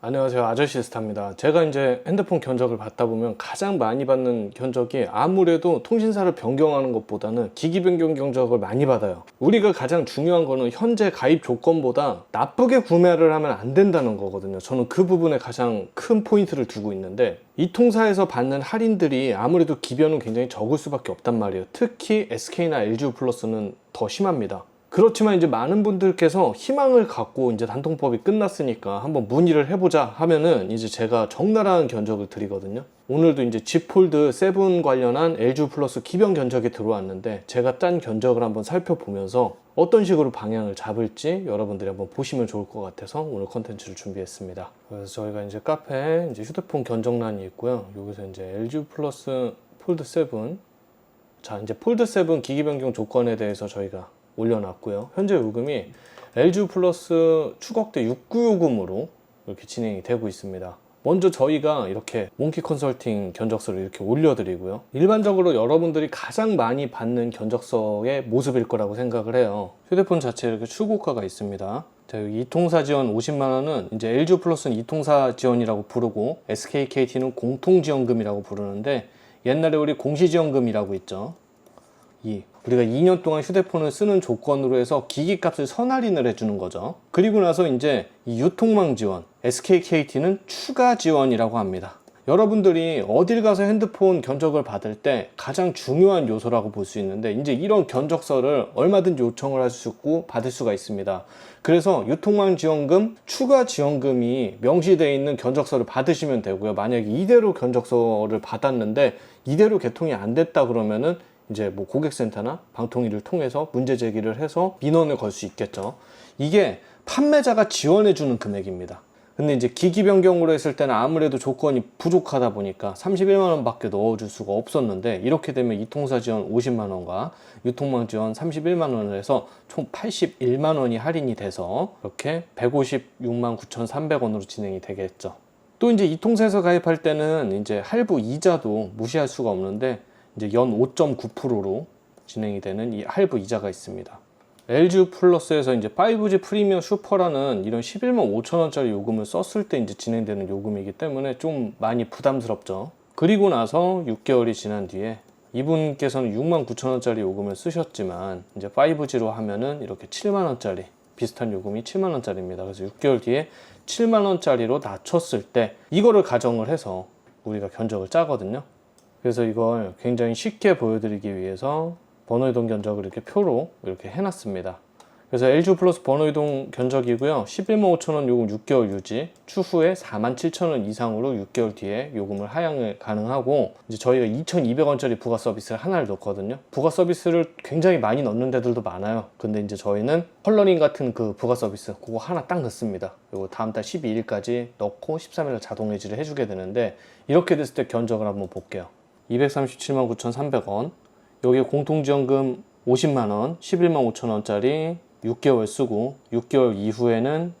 안녕하세요, 아저씨스타입니다. 제가 이제 핸드폰 견적을 받다 보면 가장 많이 받는 견적이 아무래도 통신사를 변경하는 것보다는 기기 변경 견적을 많이 받아요. 우리가 가장 중요한 거는 현재 가입 조건보다 나쁘게 구매를 하면 안 된다는 거거든요. 저는 그 부분에 가장 큰 포인트를 두고 있는데, 이 통사에서 받는 할인들이 아무래도 기변은 굉장히 적을 수밖에 없단 말이에요. 특히 SK나 LG 플러스는 더 심합니다. 그렇지만 이제 많은 분들께서 희망을 갖고 이제 단통법이 끝났으니까 한번 문의를 해보자 하면은 이제 제가 적나라한 견적을 드리거든요. 오늘도 이제 Z 폴드 7 관련한 LG 플러스 기변 견적이 들어왔는데, 제가 짠 견적을 한번 살펴보면서 어떤 식으로 방향을 잡을지 여러분들이 한번 보시면 좋을 것 같아서 오늘 컨텐츠를 준비했습니다. 그래서 저희가 이제 카페에 이제 휴대폰 견적란이 있고요. 여기서 이제 LG 플러스 폴드 7, 자 이제 폴드 7 기기 변경 조건에 대해서 저희가 올려놨고요. 현재 요금이 LG 플러스 추억대 69요금으로 이렇게 진행이 되고 있습니다. 먼저 저희가 이렇게 몽키 컨설팅 견적서를 이렇게 올려드리고요. 일반적으로 여러분들이 가장 많이 받는 견적서의 모습일 거라고 생각을 해요. 휴대폰 자체에 이렇게 출고가가 있습니다. 자, 여기 이통사 지원 50만원은 이제 LG 플러스는 이통사 지원이라고 부르고 SKKT는 공통지원금이라고 부르는데, 옛날에 우리 공시지원금이라고 있죠. 우리가 2년 동안 휴대폰을 쓰는 조건으로 해서 기기값을 선할인을 해주는 거죠. 그리고 나서 이제 이 유통망 지원, SKKT는 추가 지원이라고 합니다. 여러분들이 어딜 가서 핸드폰 견적을 받을 때 가장 중요한 요소라고 볼 수 있는데, 이제 이런 견적서를 얼마든지 요청을 할 수 있고 받을 수가 있습니다. 그래서 유통망 지원금, 추가 지원금이 명시되어 있는 견적서를 받으시면 되고요. 만약에 이대로 견적서를 받았는데 이대로 개통이 안 됐다 그러면은 이제 뭐 고객센터나 방통위를 통해서 문제 제기를 해서 민원을 걸 수 있겠죠. 이게 판매자가 지원해주는 금액입니다. 근데 이제 기기 변경으로 했을 때는 아무래도 조건이 부족하다 보니까 31만원 밖에 넣어줄 수가 없었는데, 이렇게 되면 이통사 지원 50만원과 유통망 지원 31만원을 해서 총 81만원이 할인이 돼서 이렇게 156만 9,300원으로 진행이 되겠죠. 또 이제 이통사에서 가입할 때는 이제 할부 이자도 무시할 수가 없는데, 이제 연 5.9%로 진행이 되는 이 할부 이자가 있습니다. LG 플러스에서 이제 5G 프리미엄 슈퍼라는 이런 11만 5천원짜리 요금을 썼을 때 이제 진행되는 요금이기 때문에 좀 많이 부담스럽죠. 그리고 나서 6개월이 지난 뒤에 이분께서는 6만 9천원짜리 요금을 쓰셨지만, 이제 5G로 하면은 이렇게 7만원짜리 비슷한 요금이 7만원짜리입니다. 그래서 6개월 뒤에 7만원짜리로 낮췄을 때 이거를 가정을 해서 우리가 견적을 짜거든요. 그래서 이걸 굉장히 쉽게 보여드리기 위해서 번호이동 견적을 이렇게 표로 이렇게 해놨습니다. 그래서 LG 플러스 번호이동 견적이고요. 11만 5천원 요금 6개월 유지, 추후에 4만 7천원 이상으로 6개월 뒤에 요금을 하향을 가능하고, 이제 저희가 2,200원짜리 부가 서비스를 하나를 넣거든요. 부가 서비스를 굉장히 많이 넣는 데들도 많아요. 근데 이제 저희는 컬러링 같은 그 부가 서비스 그거 하나 딱 넣습니다. 요거 다음 달 12일까지 넣고 13일날 자동 해지를 해주게 되는데, 이렇게 됐을 때 견적을 한번 볼게요. 237만 9,300원, 여기 공통지원금 50만원, 11만 5천원짜리 6개월 쓰고 6개월 이후에는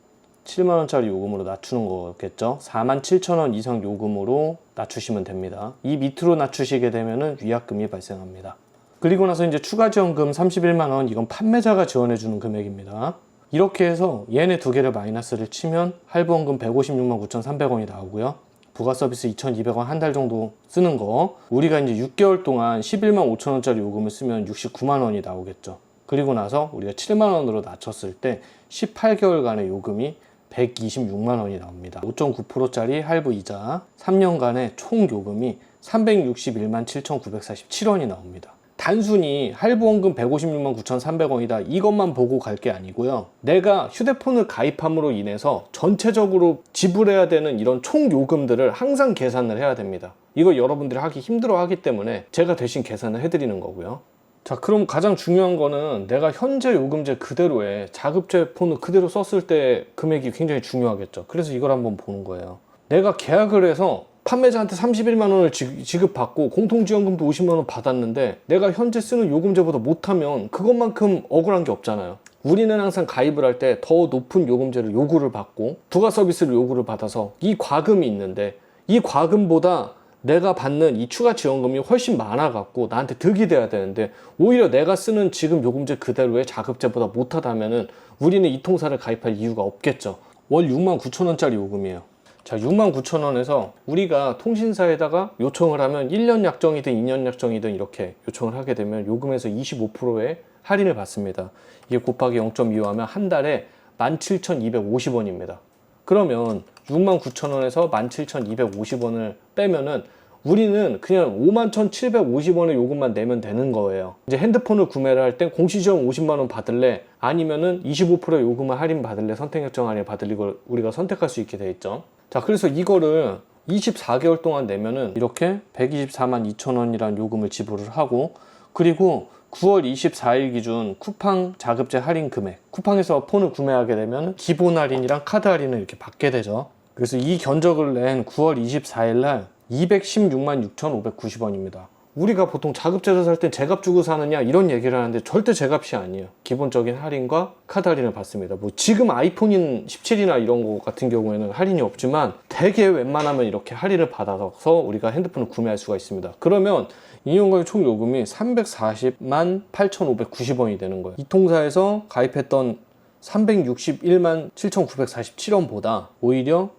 7만원짜리 요금으로 낮추는 거겠죠. 4만 7천원 이상 요금으로 낮추시면 됩니다. 이 밑으로 낮추시게 되면은 위약금이 발생합니다. 그리고 나서 이제 추가 지원금 31만원, 이건 판매자가 지원해주는 금액입니다. 이렇게 해서 얘네 두 개를 마이너스를 치면 할부원금 156만 9,300원이 나오고요. 부가 서비스 2,200원 한 달 정도 쓰는 거, 우리가 이제 6개월 동안 11만 5천원짜리 요금을 쓰면 69만원이 나오겠죠. 그리고 나서 우리가 7만원으로 낮췄을 때 18개월간의 요금이 126만원이 나옵니다. 5.9%짜리 할부 이자, 3년간의 총 요금이 361만 7,947원이 나옵니다. 단순히 할부원금 156만 9,300원이다 이것만 보고 갈 게 아니고요. 내가 휴대폰을 가입함으로 인해서 전체적으로 지불해야 되는 이런 총 요금들을 항상 계산을 해야 됩니다. 이거 여러분들이 하기 힘들어 하기 때문에 제가 대신 계산을 해드리는 거고요. 자, 그럼 가장 중요한 거는 내가 현재 요금제 그대로의 자급제 폰을 그대로 썼을 때 금액이 굉장히 중요하겠죠. 그래서 이걸 한번 보는 거예요. 내가 계약을 해서 판매자한테 31만원을 지급받고 공통지원금도 50만원 받았는데, 내가 현재 쓰는 요금제보다 못하면 그것만큼 억울한 게 없잖아요. 우리는 항상 가입을 할 때 더 높은 요금제를 요구를 받고 부가 서비스를 요구를 받아서 이 과금이 있는데, 이 과금보다 내가 받는 이 추가 지원금이 훨씬 많아갖고 나한테 득이 돼야 되는데, 오히려 내가 쓰는 지금 요금제 그대로의 자급제보다 못하다면은 우리는 이 통사를 가입할 이유가 없겠죠. 월 6만 9천원짜리 요금이에요. 자, 69,000원에서 우리가 통신사에다가 요청을 하면 1년 약정이든 2년 약정이든 이렇게 요청을 하게 되면 요금에서 25%의 할인을 받습니다. 이게 곱하기 0.25하면 한 달에 17,250원입니다. 그러면 69,000원에서 17,250원을 빼면은 우리는 그냥 51,750원의 요금만 내면 되는 거예요. 이제 핸드폰을 구매를 할 땐 공시지원 50만원 받을래? 아니면은 25% 요금을 할인 받을래? 선택협정 할인 받을래? 이걸 우리가 선택할 수 있게 돼 있죠. 자, 그래서 이거를 24개월 동안 내면은 이렇게 124만 2천원이라는 요금을 지불을 하고, 그리고 9월 24일 기준 쿠팡 자급제 할인 금액, 쿠팡에서 폰을 구매하게 되면 기본 할인이랑 카드 할인을 이렇게 받게 되죠. 그래서 이 견적을 낸 9월 24일 날 216만 6,590원입니다. 우리가 보통 자급제를 살 땐 제값 주고 사느냐 이런 얘기를 하는데 절대 제값이 아니에요. 기본적인 할인과 카드 할인을 받습니다. 뭐 지금 아이폰인 17이나 이런 거 같은 경우에는 할인이 없지만 되게 웬만하면 이렇게 할인을 받아서 우리가 핸드폰을 구매할 수가 있습니다. 그러면 2년간의 총 요금이 340만 8,590원이 되는 거예요. 이 통사에서 가입했던 361만 7,947원보다 오히려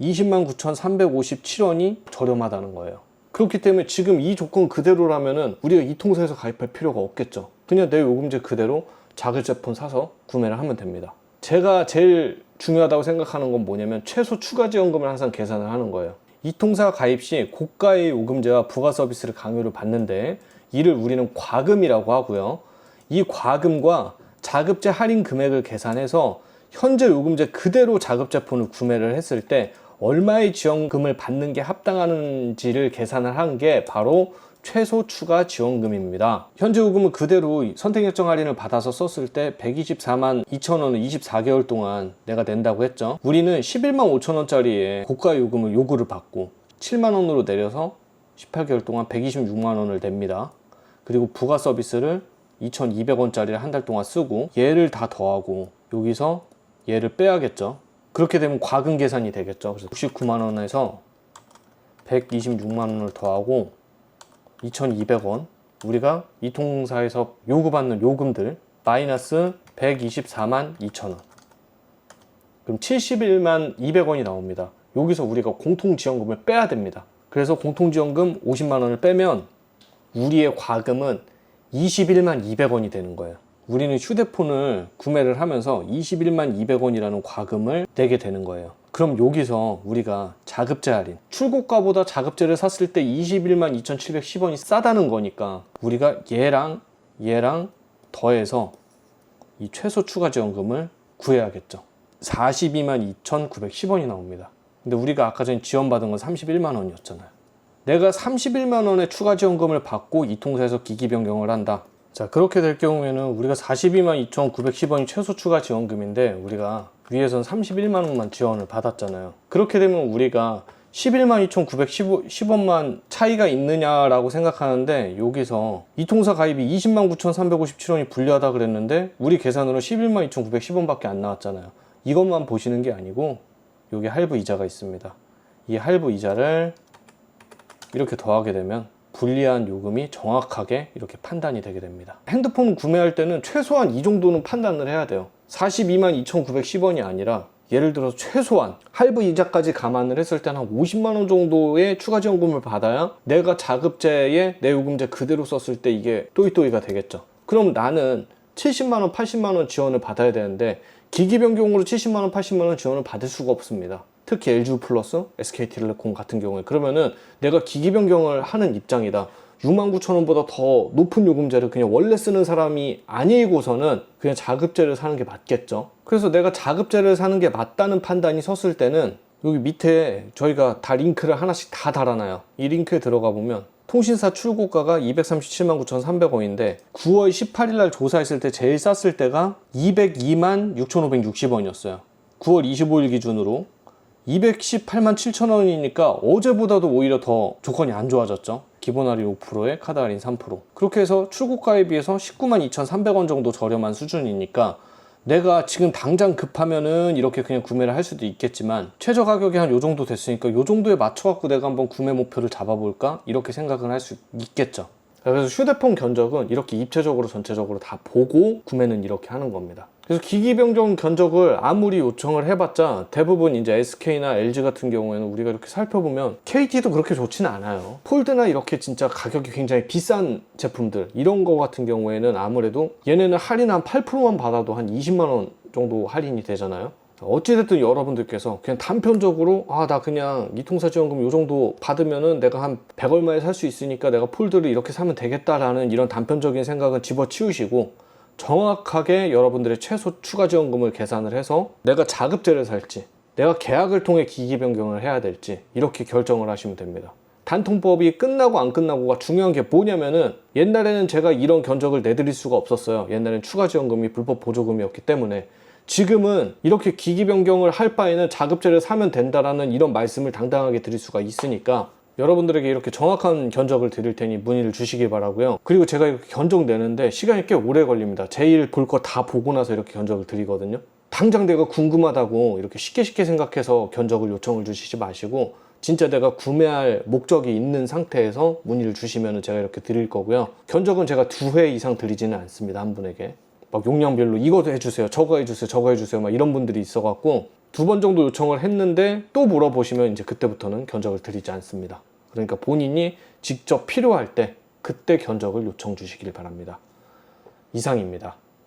20만 9,357원이 저렴하다는 거예요. 그렇기 때문에 지금 이 조건 그대로라면은 우리가 이 통사에서 가입할 필요가 없겠죠. 그냥 내 요금제 그대로 자급제 폰 사서 구매를 하면 됩니다. 제가 제일 중요하다고 생각하는 건 뭐냐면 최소 추가 지원금을 항상 계산을 하는 거예요. 이 통사 가입 시 고가의 요금제와 부가 서비스를 강요를 받는데 이를 우리는 과금이라고 하고요. 이 과금과 자급제 할인 금액을 계산해서 현재 요금제 그대로 자급제 폰을 구매를 했을 때 얼마의 지원금을 받는 게 합당한지를 계산을 한 게 바로 최소 추가 지원금입니다. 현재 요금은 그대로 선택협정 할인을 받아서 썼을 때 124만 2천원을 24개월 동안 내가 낸다고 했죠. 우리는 11만 5천원짜리의 고가 요금을 요구를 받고 7만원으로 내려서 18개월 동안 126만원을 냅니다. 그리고 부가 서비스를 2,200원짜리를 한 달 동안 쓰고 얘를 다 더하고 여기서 얘를 빼야겠죠. 그렇게 되면 과금 계산이 되겠죠. 그래서 69만원에서 126만원을 더하고 2,200원, 우리가 이 통사에서 요구받는 요금들 마이너스 124만 2천원, 그럼 71만 200원이 나옵니다. 여기서 우리가 공통지원금을 빼야 됩니다. 그래서 공통지원금 50만원을 빼면 우리의 과금은 21만 200원이 되는 거예요. 우리는 휴대폰을 구매를 하면서 21만 200원이라는 과금을 내게 되는 거예요. 그럼 여기서 우리가 자급제 할인, 출고가보다 자급제를 샀을 때 21만 2,710원이 싸다는 거니까 우리가 얘랑 더해서 이 최소 추가 지원금을 구해야겠죠. 42만 2,910원이 나옵니다. 근데 우리가 아까 전에 지원받은 건 31만 원이었잖아요. 내가 31만 원의 추가 지원금을 받고 이 통사에서 기기 변경을 한다. 자, 그렇게 될 경우에는 우리가 42만 2,910원이 최소 추가 지원금인데 우리가 위에선 31만 원만 지원을 받았잖아요. 그렇게 되면 우리가 11만 2,910원만 차이가 있느냐라고 생각하는데 여기서 이 통사 가입이 20만 9,357원이 불리하다 그랬는데 우리 계산으로 11만 2,910원밖에 안 나왔잖아요. 이것만 보시는 게 아니고 여기 할부 이자가 있습니다. 이 할부 이자를 이렇게 더하게 되면 불리한 요금이 정확하게 이렇게 판단이 되게 됩니다. 핸드폰 구매할 때는 최소한 이 정도는 판단을 해야 돼요. 42만 2,910원이 아니라 예를 들어서 최소한 할부 이자까지 감안을 했을 때는 한 50만 원 정도의 추가 지원금을 받아야 내가 자급제에 내 요금제 그대로 썼을 때 이게 또이또이가 되겠죠. 그럼 나는 70만 원, 80만 원 지원을 받아야 되는데 기기 변경으로 70만 원, 80만 원 지원을 받을 수가 없습니다. 특히 LG 플러스, SK텔레콤 같은 경우에 그러면은 내가 기기 변경을 하는 입장이다. 69,000원보다 더 높은 요금제를 그냥 원래 쓰는 사람이 아니고서는 그냥 자급제를 사는 게 맞겠죠. 그래서 내가 자급제를 사는 게 맞다는 판단이 섰을 때는 여기 밑에 저희가 다 링크를 하나씩 다 달아놔요. 이 링크에 들어가 보면 통신사 출고가가 237만 9,300원인데 9월 18일 날 조사했을 때 제일 쌌을 때가 202만 6,560원이었어요. 9월 25일 기준으로 218만 7천원이니까 어제보다도 오히려 더 조건이 안 좋아졌죠. 기본 할인 5%에 카드 할인 3%. 그렇게 해서 출고가에 비해서 19만 2,300원 정도 저렴한 수준이니까 내가 지금 당장 급하면은 이렇게 그냥 구매를 할 수도 있겠지만 최저 가격이 한 요 정도 됐으니까 요 정도에 맞춰갖고 내가 한번 구매 목표를 잡아볼까? 이렇게 생각을 할 수 있겠죠. 그래서 휴대폰 견적은 이렇게 입체적으로 전체적으로 다 보고 구매는 이렇게 하는 겁니다. 그래서 기기 변경 견적을 아무리 요청을 해봤자 대부분 이제 SK나 LG 같은 경우에는 우리가 이렇게 살펴보면 KT도 그렇게 좋지는 않아요. 폴드나 이렇게 진짜 가격이 굉장히 비싼 제품들 이런 거 같은 경우에는 아무래도 얘네는 할인 한 8%만 받아도 한 20만 원 정도 할인이 되잖아요. 어찌됐든 여러분들께서 그냥 단편적으로 나 그냥 이통사 지원금 요 정도 받으면은 내가 한 100 얼마에 살 수 있으니까 내가 폴드를 이렇게 사면 되겠다라는 이런 단편적인 생각은 집어치우시고 정확하게 여러분들의 최소 추가 지원금을 계산을 해서 내가 자급제를 살지 내가 계약을 통해 기기 변경을 해야 될지 이렇게 결정을 하시면 됩니다. 단통법이 끝나고 안 끝나고가 중요한 게 뭐냐면은 옛날에는 제가 이런 견적을 내드릴 수가 없었어요. 옛날엔 추가 지원금이 불법 보조금이었기 때문에. 지금은 이렇게 기기 변경을 할 바에는 자급제를 사면 된다라는 이런 말씀을 당당하게 드릴 수가 있으니까 여러분들에게 이렇게 정확한 견적을 드릴 테니 문의를 주시기 바라고요. 그리고 제가 이렇게 견적 내는데 시간이 꽤 오래 걸립니다. 제일 볼 거 다 보고 나서 이렇게 견적을 드리거든요. 당장 내가 궁금하다고 이렇게 쉽게 생각해서 견적을 요청을 주시지 마시고 진짜 내가 구매할 목적이 있는 상태에서 문의를 주시면 제가 이렇게 드릴 거고요. 견적은 제가 2회 이상 드리지는 않습니다. 한 분에게. 막 용량별로 이거 해주세요, 저거 해주세요, 저거 해주세요 막 이런 분들이 있어갖고 2번 정도 요청을 했는데 또 물어보시면 이제 그때부터는 견적을 드리지 않습니다. 그러니까 본인이 직접 필요할 때 그때 견적을 요청 주시길 바랍니다. 이상입니다.